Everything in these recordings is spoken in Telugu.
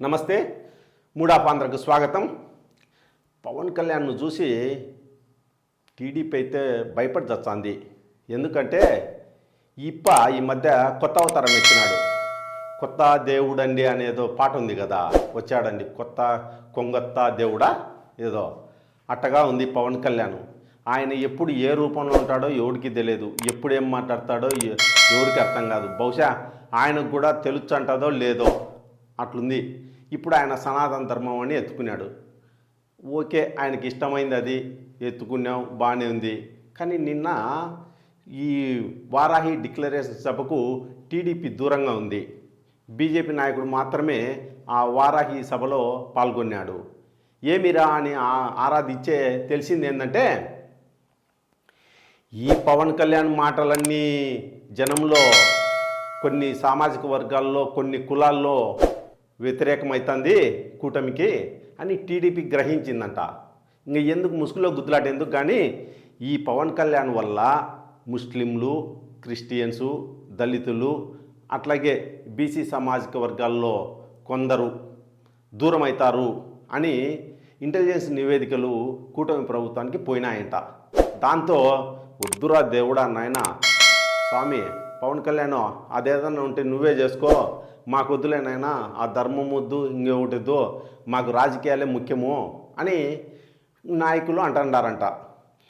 నమస్తే. మూడాపాంధ్రకు స్వాగతం. పవన్ కళ్యాణ్ను చూసి టీడీపీ అయితే భయపడి చచ్చాంది. ఎందుకంటే ఈ మధ్య కొత్త అవతారం ఎత్తినాడు. కొత్త దేవుడండి అనేదో పాట ఉంది కదా, వచ్చాడండి కొత్త కొంగొత్త దేవుడా ఏదో అట్టగా ఉంది పవన్ కళ్యాణ్. ఆయన ఎప్పుడు ఏ రూపంలో ఉంటాడో ఎవరికి తెలియదు, ఎప్పుడు ఏం మాట్లాడతాడో ఎవరికి అర్థం కాదు. బహుశా ఆయనకు కూడా తెలుసంటదో లేదో అట్లుంది. ఇప్పుడు ఆయన సనాతన ధర్మం అని ఎత్తుకున్నాడు. ఓకే, ఆయనకి ఇష్టమైంది అది ఎత్తుకున్నాం, బాగానే ఉంది. కానీ నిన్న ఈ వారాహి డిక్లరేషన్ సభకు టీడీపీ దూరంగా ఉంది. బీజేపీ నాయకుడు మాత్రమే ఆ వారాహి సభలో పాల్గొన్నాడు. ఏమిరా అని ఆరాధించే తెలిసింది ఏంటంటే, ఈ పవన్ కళ్యాణ్ మాటలన్నీ జనంలో కొన్ని సామాజిక వర్గాల్లో కొన్ని కులాల్లో వ్యతిరేకమవుతుంది కూటమికి అని టీడీపీ గ్రహించిందంట. ఇంక ఎందుకు ముసుగులో గుద్దులాట ఎందుకు, కానీ ఈ పవన్ కళ్యాణ్ వల్ల ముస్లింలు, క్రిస్టియన్సు, దళితులు అట్లాగే బీసీ సామాజిక వర్గాల్లో కొందరు దూరం అవుతారు అని ఇంటెలిజెన్స్ నివేదికలు కూటమి ప్రభుత్వానికి పోయినాయంట. దాంతో వద్దురా దేవుడా నాయన స్వామి పవన్ కళ్యాణ్ అదేదన్నా ఉంటే నువ్వే చేసుకో, మాకు వద్దులేనైనా ఆ ధర్మం వద్దు, ఇంకొకటిద్దు, మాకు రాజకీయాలే ముఖ్యము అని నాయకులు అంటున్నారంట.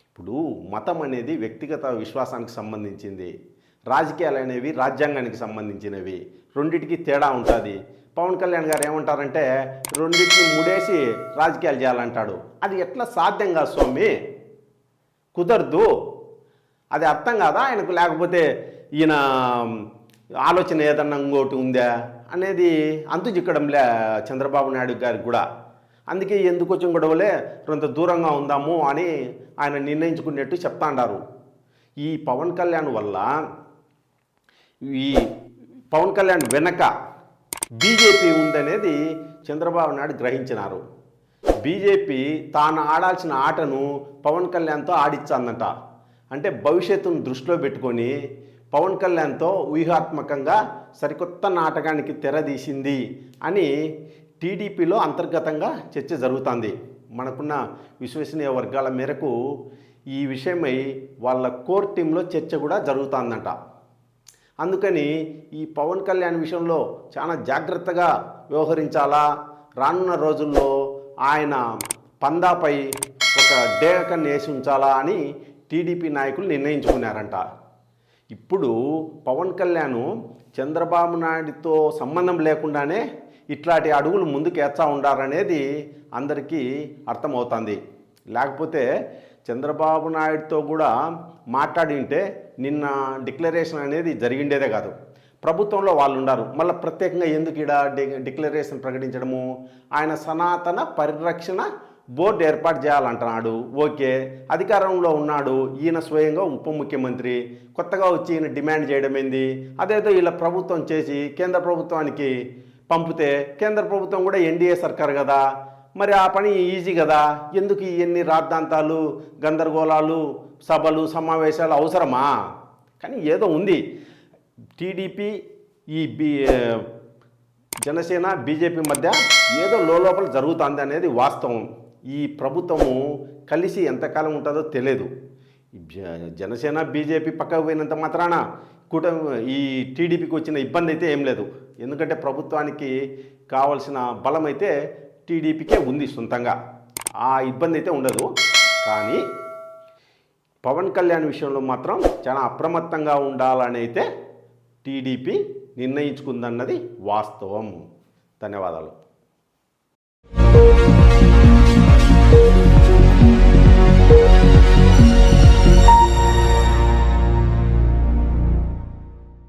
ఇప్పుడు మతం అనేది వ్యక్తిగత విశ్వాసానికి సంబంధించింది, రాజకీయాలు అనేవి రాజ్యాంగానికి సంబంధించినవి. రెండింటికి తేడా ఉంటుంది. పవన్ కళ్యాణ్ గారు ఏమంటారంటే రెండింటిని ముడేసి రాజకీయాలు చేయాలంటాడు. అది ఎట్లా సాధ్యం కాదు స్వామి, కుదరదు. అది అర్థం కాదా ఆయనకు? లేకపోతే ఈయన ఆలోచన ఏదన్నా ఇంకోటి ఉందా అనేది అంతు చిక్కడంలే చంద్రబాబు నాయుడు గారికి కూడా. అందుకే ఎందుకు వచ్చిన గొడవలే కొంత దూరంగా ఉందాము అని ఆయన నిర్ణయించుకున్నట్టు చెప్తా అన్నారు. ఈ పవన్ కళ్యాణ్ వల్ల ఈ పవన్ కళ్యాణ్ వెనక బీజేపీ ఉందనేది చంద్రబాబు నాయుడు గ్రహించినారు. బీజేపీ తాను ఆడాల్సిన ఆటను పవన్ కళ్యాణ్తో ఆడించాందంట. అంటే భవిష్యత్తును దృష్టిలో పెట్టుకొని పవన్ కళ్యాణ్తో వ్యూహాత్మకంగా సరికొత్త నాటకానికి తెరదీసింది అని టీడీపీలో అంతర్గతంగా చర్చ జరుగుతుంది. మనకున్న విశ్వసనీయ వర్గాల మేరకు ఈ విషయమై వాళ్ళ కోర్ టీంలో చర్చ కూడా జరుగుతుందంట. అందుకని ఈ పవన్ కళ్యాణ్ విషయంలో చాలా జాగ్రత్తగా వ్యవహరించాలా, రానున్న రోజుల్లో ఆయన పందాపై ఒక డేకన్ వేసి ఉంచాలా అని టీడీపీ నాయకులు నిర్ణయించుకున్నారంట. ఇప్పుడు పవన్ కళ్యాణ్ చంద్రబాబు నాయుడుతో సంబంధం లేకుండానే ఇట్లాంటి అడుగులు ముందుకు ఎత్తా ఉండారనేది అందరికీ అర్థమవుతుంది. లేకపోతే చంద్రబాబు నాయుడుతో కూడా మాట్లాడి ఉంటే నిన్న డిక్లరేషన్ అనేది జరిగిండేదే కాదు. ప్రభుత్వంలో వాళ్ళు ఉన్నారు, మళ్ళీ ప్రత్యేకంగా ఎందుకు ఇక్కడ డిక్లరేషన్ ప్రకటించడము? ఆయన సనాతన పరిరక్షణ బోర్డు ఏర్పాటు చేయాలంటున్నాడు. ఓకే, అధికారంలో ఉన్నాడు ఈయన, స్వయంగా ఉప ముఖ్యమంత్రి. కొత్తగా వచ్చి ఈయన డిమాండ్ చేయడం ఏంది? అదేదో ఇలా ప్రభుత్వం చేసి కేంద్ర ప్రభుత్వానికి పంపితే కేంద్ర ప్రభుత్వం కూడా ఎన్డీఏ సర్కార్ కదా, మరి ఆ పని ఈజీ కదా. ఎందుకు ఇవన్నీ రాద్ధాంతాలు, గందరగోళాలు, సభలు, సమావేశాలు అవసరమా? కానీ ఏదో ఉంది. టీడీపీ ఈ జనసేన బీజేపీ మధ్య ఏదో లోపల జరుగుతుంది అనేది వాస్తవం. ఈ ప్రభుత్వము కలిసి ఎంతకాలం ఉంటుందో తెలియదు. జనసేన బీజేపీ పక్కకు పోయినంత మాత్రాన కూటమి ఈ టీడీపీకి వచ్చిన ఇబ్బంది అయితే ఏం లేదు. ఎందుకంటే ప్రభుత్వానికి కావాల్సిన బలం అయితే టీడీపీకే ఉంది సొంతంగా, ఆ ఇబ్బంది అయితే ఉండదు. కానీ పవన్ కళ్యాణ్ విషయంలో మాత్రం చాలా అప్రమత్తంగా ఉండాలని అయితే టీడీపీ నిర్ణయించుకుందన్నది వాస్తవం. ధన్యవాదాలు.